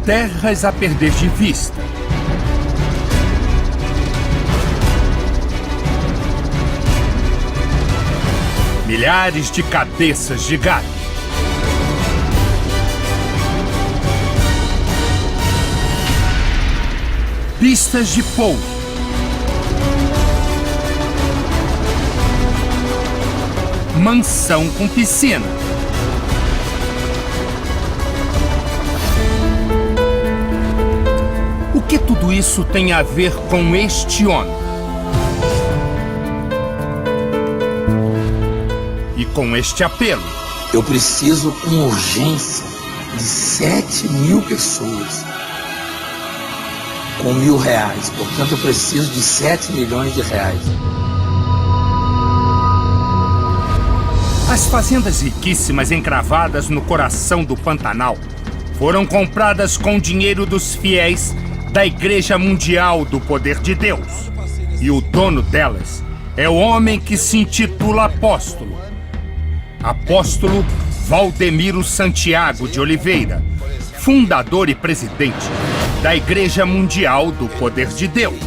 terras a perder de vista. Milhares de cabeças de gado. Pistas de pouso. Mansão com piscina. O que tudo isso tem a ver com este homem? E com este apelo? Eu preciso com urgência de 7.000 pessoas com R$1.000. Portanto, eu preciso de 7 milhões de reais. As fazendas riquíssimas encravadas no coração do Pantanal foram compradas com dinheiro dos fiéis da Igreja Mundial do Poder de Deus. E o dono delas é o homem que se intitula apóstolo. Apóstolo Valdemiro Santiago de Oliveira, fundador e presidente da Igreja Mundial do Poder de Deus.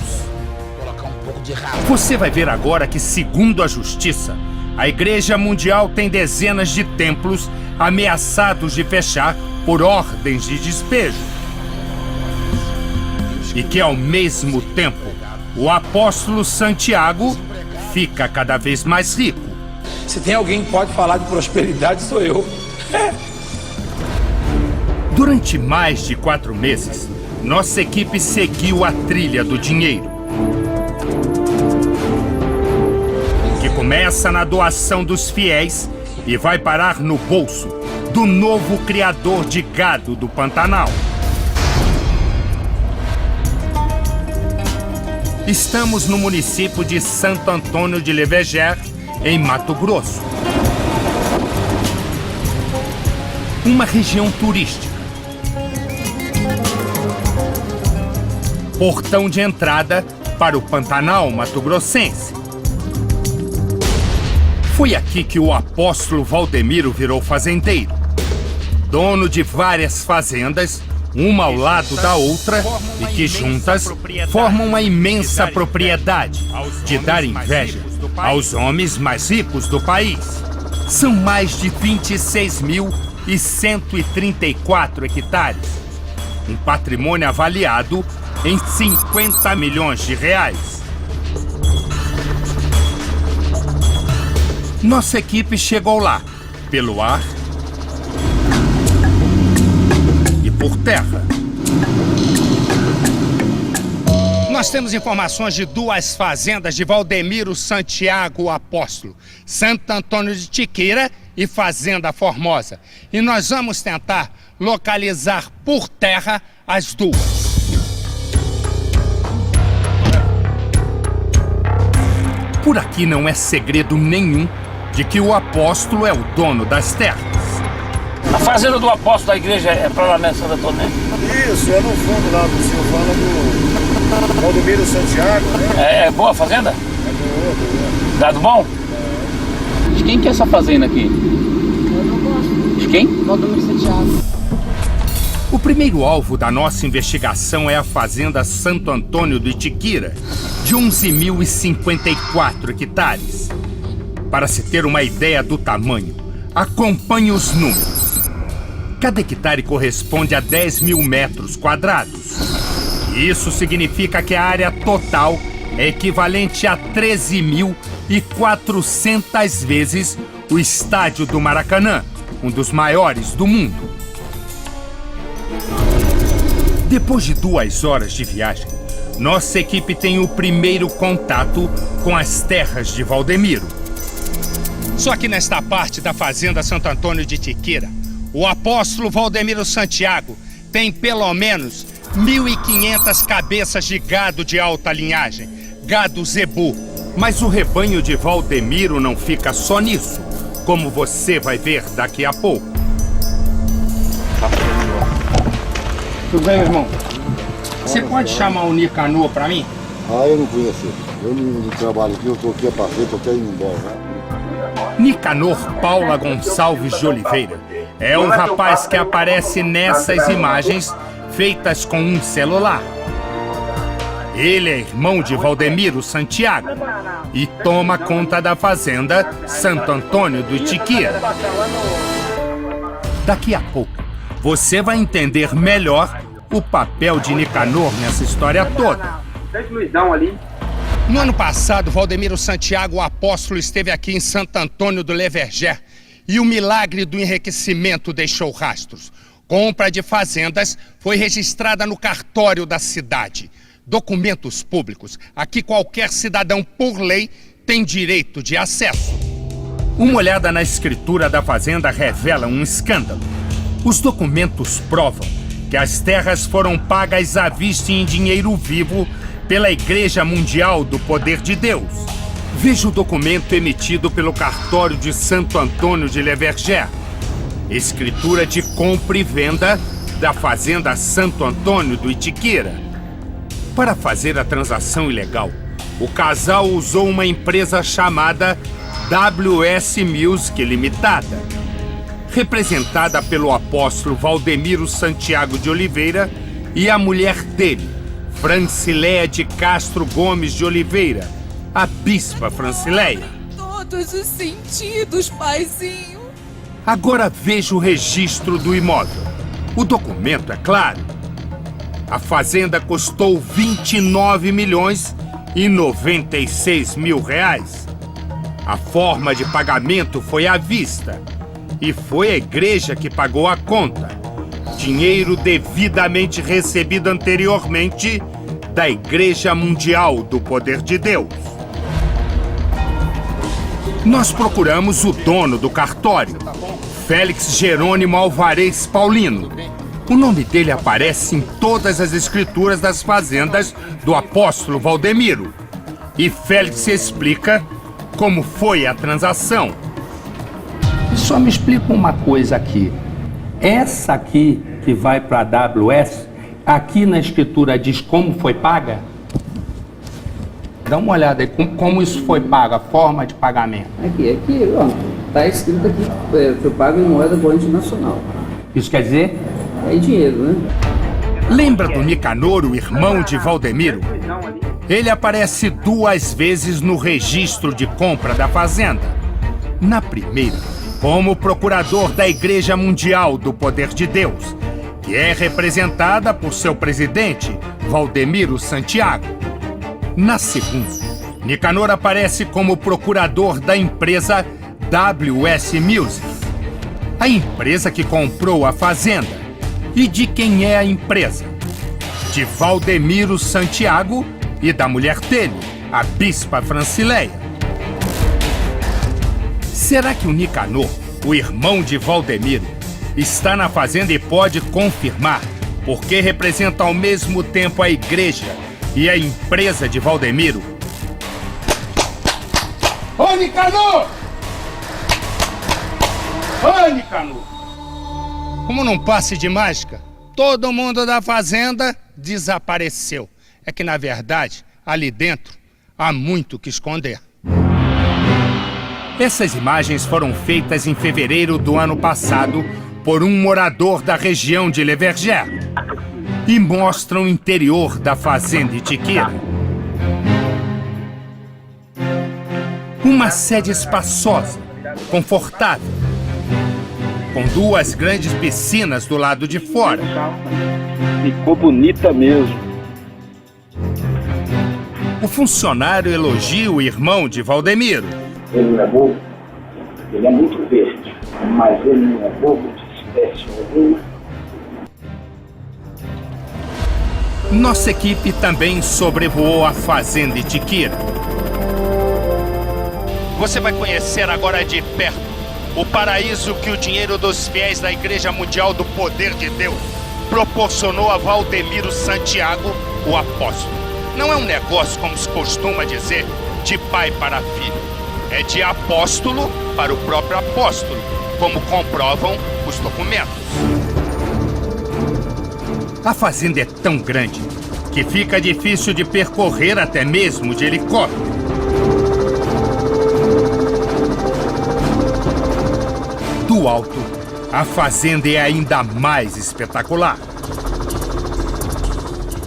Você vai ver agora que, segundo a Justiça, a Igreja Mundial tem dezenas de templos ameaçados de fechar por ordens de despejo. E que, ao mesmo tempo, o apóstolo Santiago fica cada vez mais rico. Se tem alguém que pode falar de prosperidade, sou eu. Durante mais de 4 meses, nossa equipe seguiu a trilha do dinheiro, que começa na doação dos fiéis e vai parar no bolso do novo criador de gado do Pantanal. Estamos no município de Santo Antônio de Leveger, em Mato Grosso. Uma região turística. Portão de entrada para o Pantanal mato-grossense. Foi aqui que o apóstolo Valdemiro virou fazendeiro. Dono de várias fazendas, uma ao lado da outra, e que juntas formam uma imensa propriedade de dar inveja aos homens mais ricos do país. São mais de 26.134 hectares. Um patrimônio avaliado em 50 milhões de reais. Nossa equipe chegou lá, pelo ar e por terra. Nós temos informações de 2 fazendas de Valdemiro Santiago Apóstolo, Santo Antônio de Tiquira e Fazenda Formosa. E nós vamos tentar localizar por terra as 2. Por aqui não é segredo nenhum de que o apóstolo é o dono das terras. A fazenda do apóstolo da igreja é para lá, né, Santo Antônio, né? Isso, é no fundo lá do Silvana do Valdemiro Santiago, né? É boa a fazenda? É boa. Gado bom? De quem que é essa fazenda aqui? Eu não gosto. De quem? Valdemiro Santiago. O primeiro alvo da nossa investigação é a Fazenda Santo Antônio do Itiquira, de 11.054 hectares. Para se ter uma ideia do tamanho, acompanhe os números. Cada hectare corresponde a 10.000 metros quadrados. Isso significa que a área total é equivalente a 13.400 vezes o estádio do Maracanã, um dos maiores do mundo. Depois de 2 horas de viagem, nossa equipe tem o primeiro contato com as terras de Valdemiro. Só que nesta parte da Fazenda Santo Antônio de Tiquira, o apóstolo Valdemiro Santiago tem pelo menos 1.500 cabeças de gado de alta linhagem, gado zebu. Mas o rebanho de Valdemiro não fica só nisso, como você vai ver daqui a pouco. Tudo bem, meu irmão? Você pode chamar o Nicanor para mim? Eu não conheço. Eu não trabalho aqui, eu tô aqui a passeio, tô até indo embora, né? Nicanor Paula Gonçalves de Oliveira é o rapaz que aparece nessas imagens feitas com um celular. Ele é irmão de Valdemiro Santiago e toma conta da fazenda Santo Antônio do Itiquira. Daqui a pouco, você vai entender melhor o papel de Nicanor nessa história toda. No ano passado, Valdemiro Santiago, o apóstolo, esteve aqui em Santo Antônio do Leverger e o milagre do enriquecimento deixou rastros. Compra de fazendas foi registrada no cartório da cidade. Documentos públicos a que qualquer cidadão, por lei, tem direito de acesso. Uma olhada na escritura da fazenda revela um escândalo. Os documentos provam que as terras foram pagas à vista em dinheiro vivo pela Igreja Mundial do Poder de Deus. Veja o documento emitido pelo cartório de Santo Antônio de Leverger. Escritura de compra e venda da fazenda Santo Antônio do Itiquira. Para fazer a transação ilegal, o casal usou uma empresa chamada WS Music Limitada, representada pelo apóstolo Valdemiro Santiago de Oliveira e a mulher dele, Francileia de Castro Gomes de Oliveira, a bispa Francileia. Todos os sentidos, paizinho. Agora veja o registro do imóvel. O documento é claro. A fazenda custou 29.096.000 reais. A forma de pagamento foi à vista e foi a igreja que pagou a conta. Dinheiro devidamente recebido anteriormente da Igreja Mundial do Poder de Deus. Nós procuramos o dono do cartório, Félix Jerônimo Alvarez Paulino. O nome dele aparece em todas as escrituras das fazendas do apóstolo Valdemiro. E Félix explica como foi a transação. Só me explica uma coisa aqui. Essa aqui que vai para a AWS, aqui na escritura diz como foi paga? Dá uma olhada aí, como isso foi pago, a forma de pagamento. Aqui, ó, tá escrito aqui, foi pago em moeda corrente nacional. Isso quer dizer? É dinheiro, né? Lembra do Nicanor, o irmão de Valdemiro? Ele aparece 2 vezes no registro de compra da fazenda. Na primeira, como procurador da Igreja Mundial do Poder de Deus, que é representada por seu presidente, Valdemiro Santiago. Na segunda, Nicanor aparece como procurador da empresa WS Music, a empresa que comprou a fazenda. E de quem é a empresa? De Valdemiro Santiago e da mulher dele, a bispa Francileia. Será que o Nicanor, o irmão de Valdemiro, está na fazenda e pode confirmar, porque representa ao mesmo tempo a igreja e a empresa de Valdemiro? Ô Nicanor! Ô Nicanor! Como num passe de mágica, todo mundo da fazenda desapareceu. É que, na verdade, ali dentro há muito o que esconder. Essas imagens foram feitas em fevereiro do ano passado por um morador da região de Leverger e mostram o interior da fazenda Itiquira. Uma sede espaçosa, confortável, com 2 grandes piscinas do lado de fora. Ficou bonita mesmo. O funcionário elogia o irmão de Valdemiro. Ele não é bobo, ele é muito verde, mas ele não é bobo de espécie alguma. Nossa equipe também sobrevoou a fazenda Itiquira. Você vai conhecer agora de perto o paraíso que o dinheiro dos fiéis da Igreja Mundial do Poder de Deus proporcionou a Valdemiro Santiago, o apóstolo. Não é um negócio, como se costuma dizer, de pai para filho. É de apóstolo para o próprio apóstolo, como comprovam os documentos. A fazenda é tão grande que fica difícil de percorrer até mesmo de helicóptero. Do alto, a fazenda é ainda mais espetacular.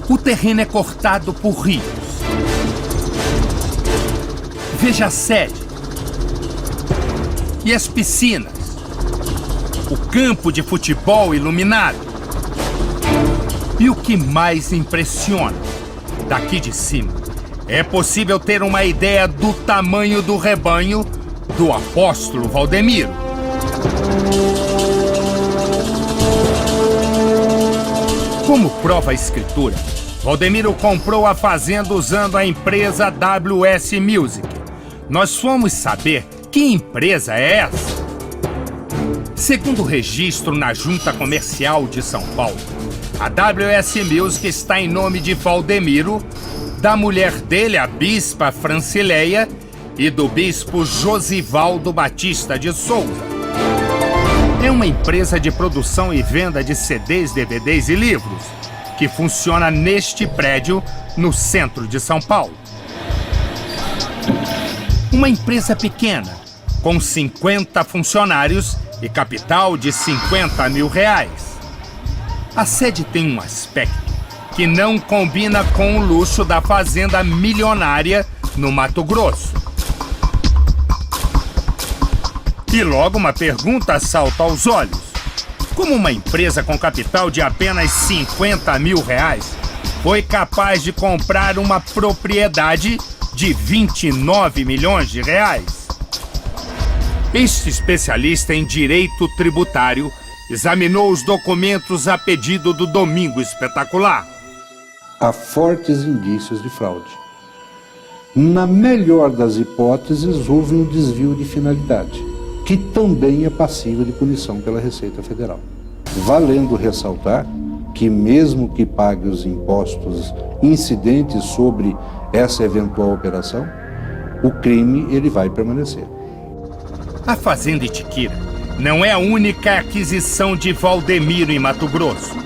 O terreno é cortado por rios. Veja a sede. E as piscinas. O campo de futebol iluminado. E o que mais impressiona, daqui de cima, é possível ter uma ideia do tamanho do rebanho do apóstolo Valdemiro. Como prova a escritura, Valdemiro comprou a fazenda usando a empresa WS Music. Nós fomos saber que empresa é essa. Segundo o registro na Junta Comercial de São Paulo, a WS Music está em nome de Valdemiro, da mulher dele, a bispa Francileia, e do bispo Josivaldo Batista de Souza. É uma empresa de produção e venda de CDs, DVDs e livros, que funciona neste prédio, no centro de São Paulo. Uma empresa pequena, com 50 funcionários e capital de R$50 mil. A sede tem um aspecto que não combina com o luxo da fazenda milionária no Mato Grosso. E logo uma pergunta salta aos olhos. Como uma empresa com capital de apenas R$50 mil foi capaz de comprar uma propriedade de R$29 milhões? Este especialista em direito tributário examinou os documentos a pedido do Domingo Espetacular. Há fortes indícios de fraude. Na melhor das hipóteses, houve um desvio de finalidade, que também é passível de punição pela Receita Federal. Valendo ressaltar que mesmo que pague os impostos incidentes sobre essa eventual operação, o crime ele vai permanecer. A Fazenda Itiquira não é a única aquisição de Valdemiro em Mato Grosso.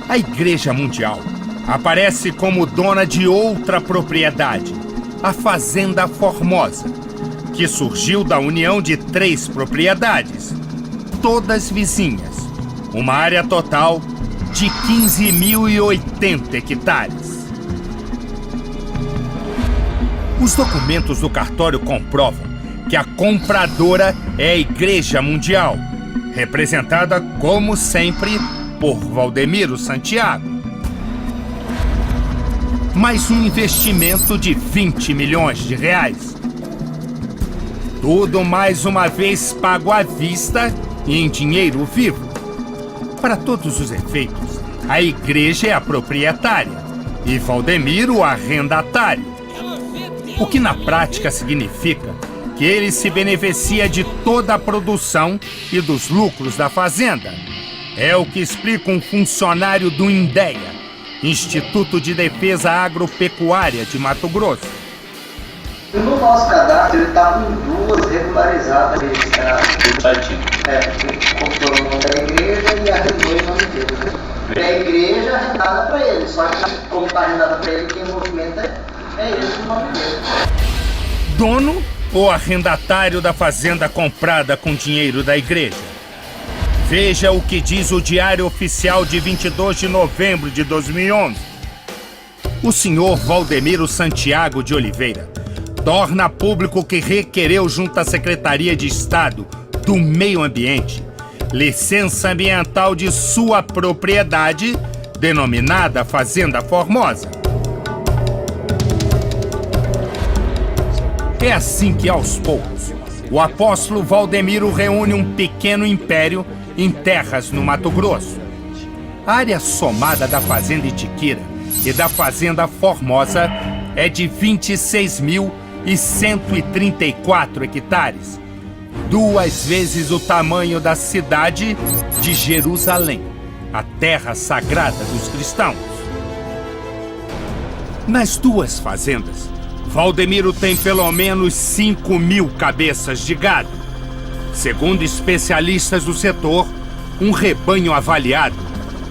A Igreja Mundial aparece como dona de outra propriedade, a Fazenda Formosa, que surgiu da união de 3 propriedades, todas vizinhas, uma área total de 15.080 hectares. Os documentos do cartório comprovam que a compradora é a Igreja Mundial, representada, como sempre, por Valdemiro Santiago. Mais um investimento de R$20 milhões. Tudo mais uma vez pago à vista e em dinheiro vivo. Para todos os efeitos, a igreja é a proprietária e Valdemiro o arrendatário. O que na prática significa que ele se beneficia de toda a produção e dos lucros da fazenda. É o que explica um funcionário do INDEA, Instituto de Defesa Agropecuária de Mato Grosso. No nosso cadastro ele está com 2 regularizadas registradas. Comprou o nome da igreja e arrendou o nome dele. E a igreja arrendada para ele, só que como está arrendada para ele, quem movimenta é ele o nome dele. Dono ou arrendatário da fazenda comprada com dinheiro da igreja? Veja o que diz o Diário Oficial de 22 de novembro de 2011. O senhor Valdemiro Santiago de Oliveira torna público que requereu junto à Secretaria de Estado do Meio Ambiente licença ambiental de sua propriedade, denominada Fazenda Formosa. É assim que, aos poucos, o apóstolo Valdemiro reúne um pequeno império em terras no Mato Grosso. A área somada da Fazenda Itiquira e da Fazenda Formosa é de 26.134 hectares, 2 vezes o tamanho da cidade de Jerusalém, a terra sagrada dos cristãos. Nas 2 fazendas, Valdemiro tem pelo menos 5.000 cabeças de gado. Segundo especialistas do setor, um rebanho avaliado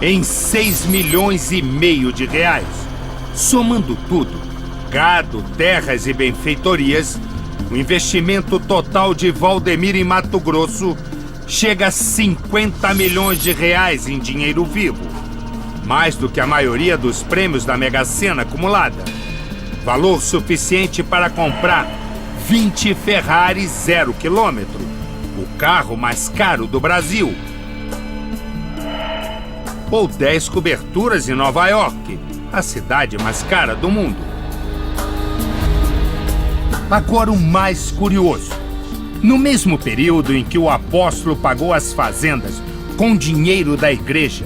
em R$6,5 milhões. Somando tudo, gado, terras e benfeitorias, o investimento total de Valdemiro em Mato Grosso chega a R$50 milhões em dinheiro vivo. mais do que a maioria dos prêmios da Mega Sena acumulada. Valor suficiente para comprar 20 Ferrari 0 km, o carro mais caro do Brasil. Ou 10 coberturas em Nova York, a cidade mais cara do mundo. Agora o mais curioso. No mesmo período em que o apóstolo pagou as fazendas com dinheiro da igreja,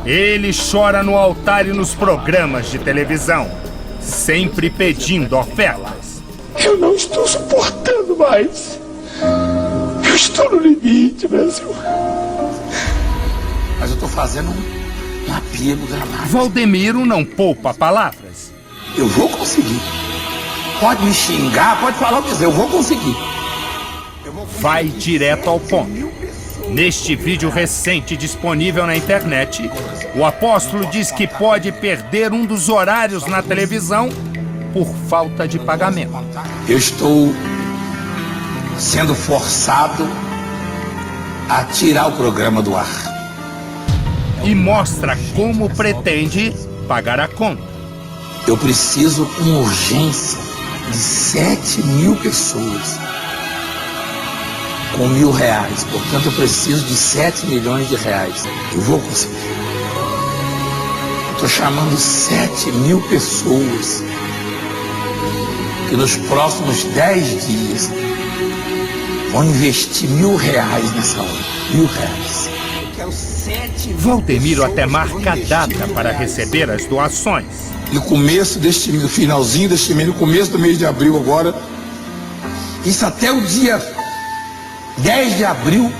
ele chora no altar e nos programas de televisão, sempre pedindo ofertas. Eu não estou suportando mais. Eu estou no limite, Brasil. Mas eu estou fazendo um apelo dramático. Valdemiro não poupa palavras. Eu vou conseguir. Pode me xingar, pode falar o que quiser, eu vou conseguir. Vai direto ao ponto. Neste vídeo recente disponível na internet, o apóstolo diz que pode perder um dos horários na televisão por falta de pagamento. Eu estou sendo forçado a tirar o programa do ar. E mostra como pretende pagar a conta. Eu preciso com urgência de 7 mil pessoas com R$1.000. Portanto, eu preciso de 7 milhões de reais. Eu vou conseguir. Estou chamando 7 mil pessoas que nos próximos 10 dias vão investir R$1.000 nessa obra. R$1.000. Eu quero 7 mil. Valdemiro até marca a data para receber as doações. No começo deste mês, no finalzinho deste mês, no começo do mês de abril agora, isso até o dia 10 de abril,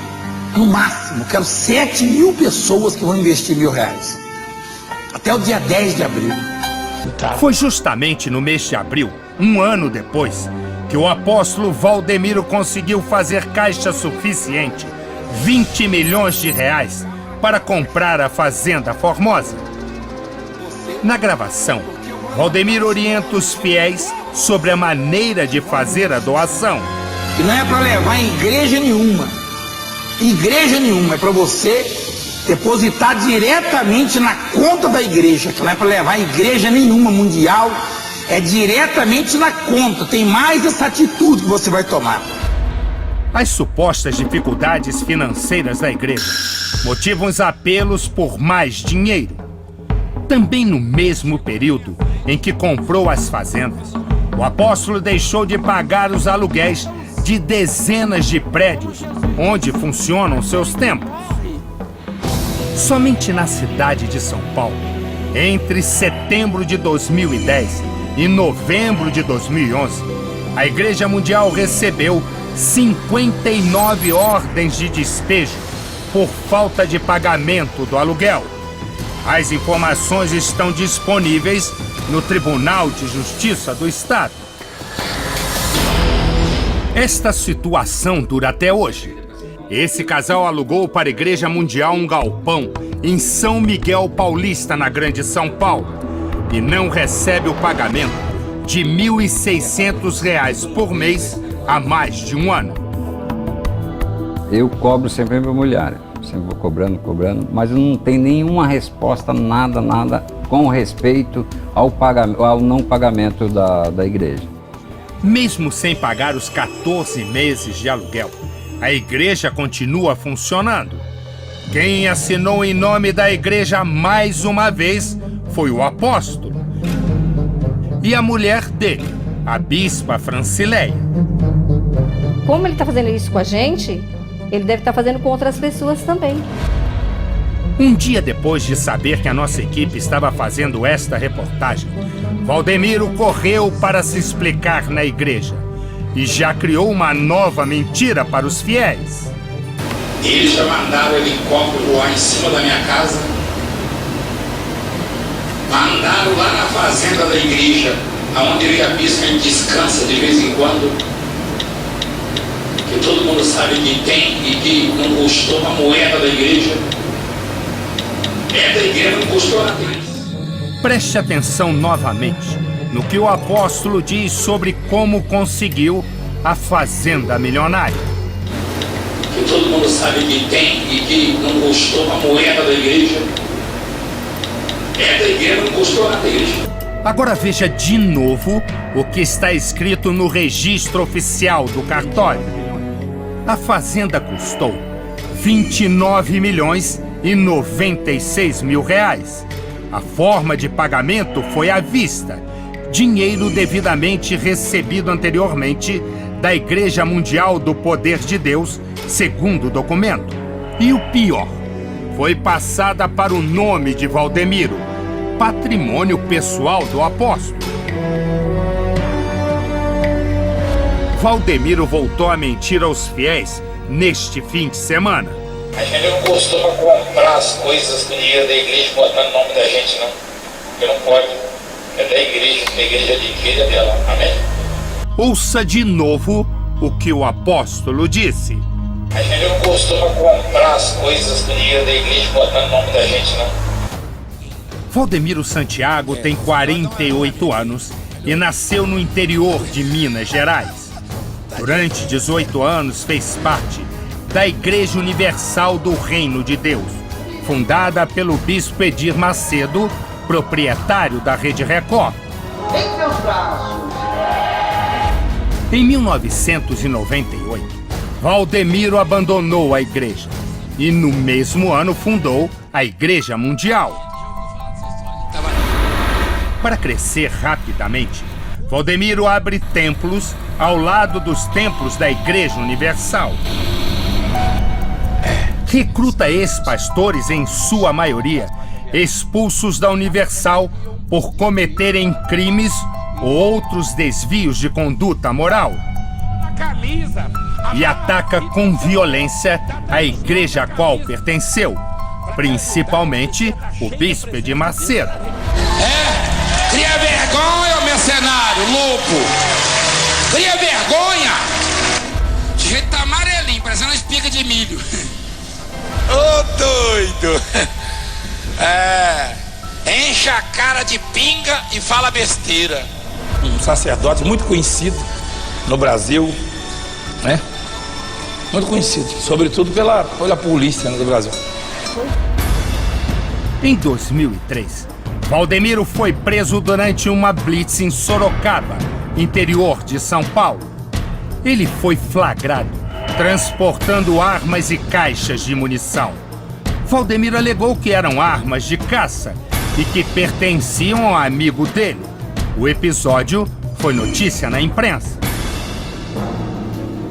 no máximo. Quero 7 mil pessoas que vão investir R$1.000. Até o dia 10 de abril. Foi justamente no mês de abril, um ano depois, que o apóstolo Valdemiro conseguiu fazer caixa suficiente, 20 milhões de reais, para comprar a Fazenda Formosa. Na gravação, Valdemiro orienta os fiéis sobre a maneira de fazer a doação. E não é para levar em igreja nenhuma. Igreja nenhuma. É para você depositar diretamente na conta da igreja. Que não é para levar em igreja nenhuma mundial. É diretamente na conta. Tem mais essa atitude que você vai tomar. As supostas dificuldades financeiras da igreja motivam os apelos por mais dinheiro. Também no mesmo período em que comprou as fazendas, o apóstolo deixou de pagar os aluguéis de dezenas de prédios onde funcionam seus templos. Somente na cidade de São Paulo, entre setembro de 2010 e novembro de 2011, a Igreja Mundial recebeu 59 ordens de despejo por falta de pagamento do aluguel. As informações estão disponíveis no Tribunal de Justiça do Estado. Esta situação dura até hoje. Esse casal alugou para a Igreja Mundial um galpão em São Miguel Paulista, na Grande São Paulo, e não recebe o pagamento de R$1.600 por mês há mais de um ano. Eu cobro sempre a minha mulher. Sempre vou cobrando, mas não tem nenhuma resposta, nada com respeito ao não pagamento da igreja. Mesmo sem pagar os 14 meses de aluguel, a igreja continua funcionando. Quem assinou em nome da igreja mais uma vez foi o apóstolo. E a mulher dele, a bispa Francileia. Como ele está fazendo isso com a gente, ele deve estar fazendo com outras pessoas também. Um dia depois de saber que a nossa equipe estava fazendo esta reportagem, Valdemiro correu para se explicar na igreja e já criou uma nova mentira para os fiéis. Eles já mandaram o helicóptero voar em cima da minha casa, mandaram lá na fazenda da igreja, onde eu e a bispa descansa de vez em quando, que todo mundo sabe que tem e que não custou uma moeda da igreja. É da igreja, não custou nada. Preste atenção novamente no que o apóstolo diz sobre como conseguiu a fazenda milionária. Que todo mundo sabe que tem e que não custou uma moeda da igreja. É da igreja, não custou nada da igreja. Agora veja de novo o que está escrito no registro oficial do cartório. A fazenda custou R$29.096.000. A forma de pagamento foi à vista, dinheiro devidamente recebido anteriormente da Igreja Mundial do Poder de Deus, segundo o documento. E o pior, foi passada para o nome de Valdemiro, patrimônio pessoal do apóstolo. Valdemiro voltou a mentir aos fiéis neste fim de semana. A gente não costuma comprar as coisas com dinheiro da igreja botando o nome da gente, não. Porque não pode. É da igreja, a igreja é de igreja dela. Amém? Ouça de novo o que o apóstolo disse. A gente não costuma comprar as coisas com dinheiro da igreja botando o nome da gente, não. Valdemiro Santiago tem 48 anos e nasceu no interior de Minas Gerais. Durante 18 anos fez parte da Igreja Universal do Reino de Deus, fundada pelo bispo Edir Macedo, proprietário da Rede Record. Em meus braços. Em 1998, Valdemiro abandonou a igreja e no mesmo ano fundou a Igreja Mundial. Para crescer rapidamente, Valdemiro abre templos ao lado dos templos da Igreja Universal. Recruta ex-pastores, em sua maioria, expulsos da Universal por cometerem crimes ou outros desvios de conduta moral. E ataca com violência a igreja a qual pertenceu, principalmente o bispo de Macedo. Cria vergonha, mercenário, louco! Cria vergonha! O jeito tá amarelinho, parecendo uma espiga de milho. Ô doido! Enche a cara de pinga e fala besteira. Um sacerdote muito conhecido no Brasil, né? Muito conhecido, sobretudo pela polícia, né, do Brasil. Em 2003, Valdemiro foi preso durante uma blitz em Sorocaba, interior de São Paulo. Ele foi flagrado transportando armas e caixas de munição. Valdemiro alegou que eram armas de caça e que pertenciam ao amigo dele. O episódio foi notícia na imprensa.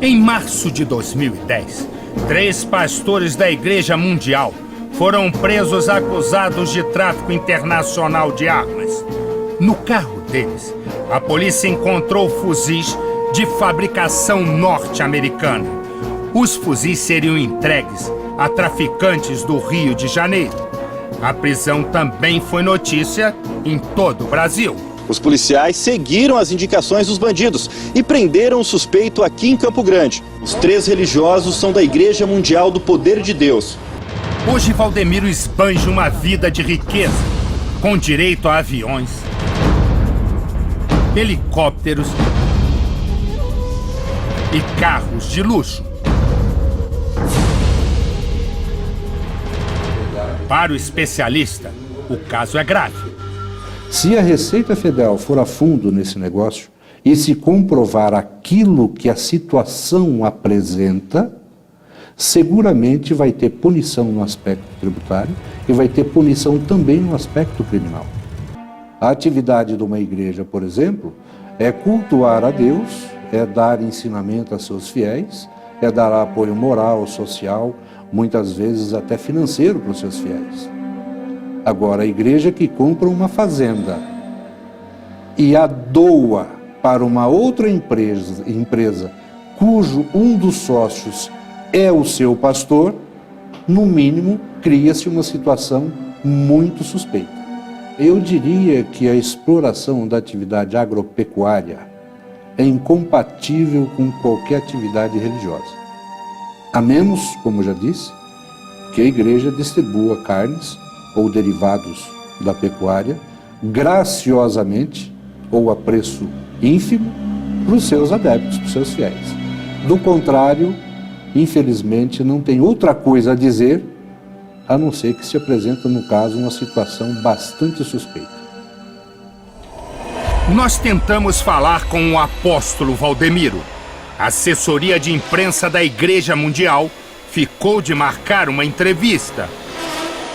Em março de 2010, 3 pastores da Igreja Mundial foram presos acusados de tráfico internacional de armas. No carro deles, a polícia encontrou fuzis de fabricação norte-americana. Os fuzis seriam entregues a traficantes do Rio de Janeiro. A prisão também foi notícia em todo o Brasil. Os policiais seguiram as indicações dos bandidos e prenderam o suspeito aqui em Campo Grande. Os 3 religiosos são da Igreja Mundial do Poder de Deus. Hoje, Valdemiro esbanja uma vida de riqueza, com direito a aviões, helicópteros e carros de luxo. Para o especialista, o caso é grave. Se a Receita Federal for a fundo nesse negócio e se comprovar aquilo que a situação apresenta, seguramente vai ter punição no aspecto tributário e vai ter punição também no aspecto criminal. A atividade de uma igreja, por exemplo, é cultuar a Deus, é dar ensinamento a seus fiéis, é dar apoio moral, social, muitas vezes até financeiro para os seus fiéis. Agora, a igreja que compra uma fazenda e a doa para uma outra empresa cujo um dos sócios é o seu pastor, no mínimo, cria-se uma situação muito suspeita. Eu diria que a exploração da atividade agropecuária é incompatível com qualquer atividade religiosa. A menos, como já disse, que a igreja distribua carnes ou derivados da pecuária graciosamente ou a preço ínfimo para os seus adeptos, para os seus fiéis. Do contrário, infelizmente, não tem outra coisa a dizer a não ser que se apresenta, no caso, uma situação bastante suspeita. Nós tentamos falar com o apóstolo Valdemiro. A assessoria de imprensa da Igreja Mundial ficou de marcar uma entrevista.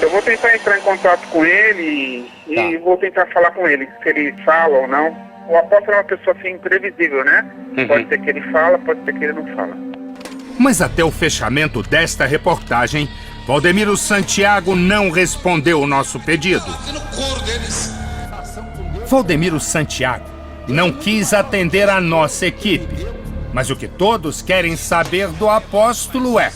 Eu vou tentar entrar em contato com ele e vou tentar falar com ele, se ele fala ou não. O apóstolo é uma pessoa assim imprevisível, né? Pode ser que ele fala, pode ser que ele não fala. Mas até o fechamento desta reportagem, Valdemiro Santiago não respondeu o nosso pedido. Valdemiro Santiago não quis atender a nossa equipe. Mas o que todos querem saber do apóstolo é: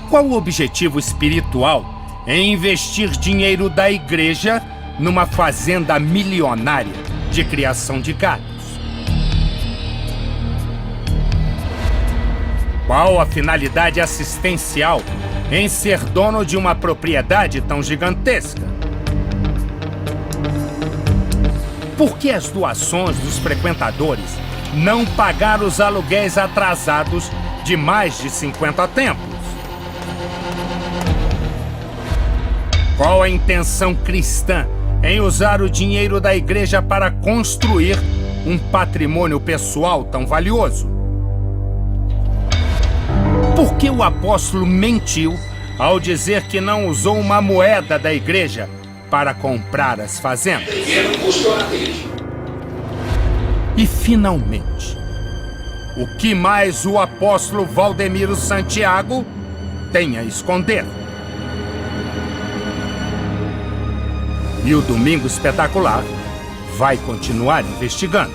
qual o objetivo espiritual em investir dinheiro da igreja numa fazenda milionária de criação de gados? Qual a finalidade assistencial em ser dono de uma propriedade tão gigantesca? Por que as doações dos frequentadores não pagaram os aluguéis atrasados de mais de 50 templos? Qual a intenção cristã em usar o dinheiro da igreja para construir um patrimônio pessoal tão valioso? Por que o apóstolo mentiu ao dizer que não usou uma moeda da igreja para comprar as fazendas? E, finalmente, o que mais o apóstolo Valdemiro Santiago tem a esconder? E o Domingo Espetacular vai continuar investigando.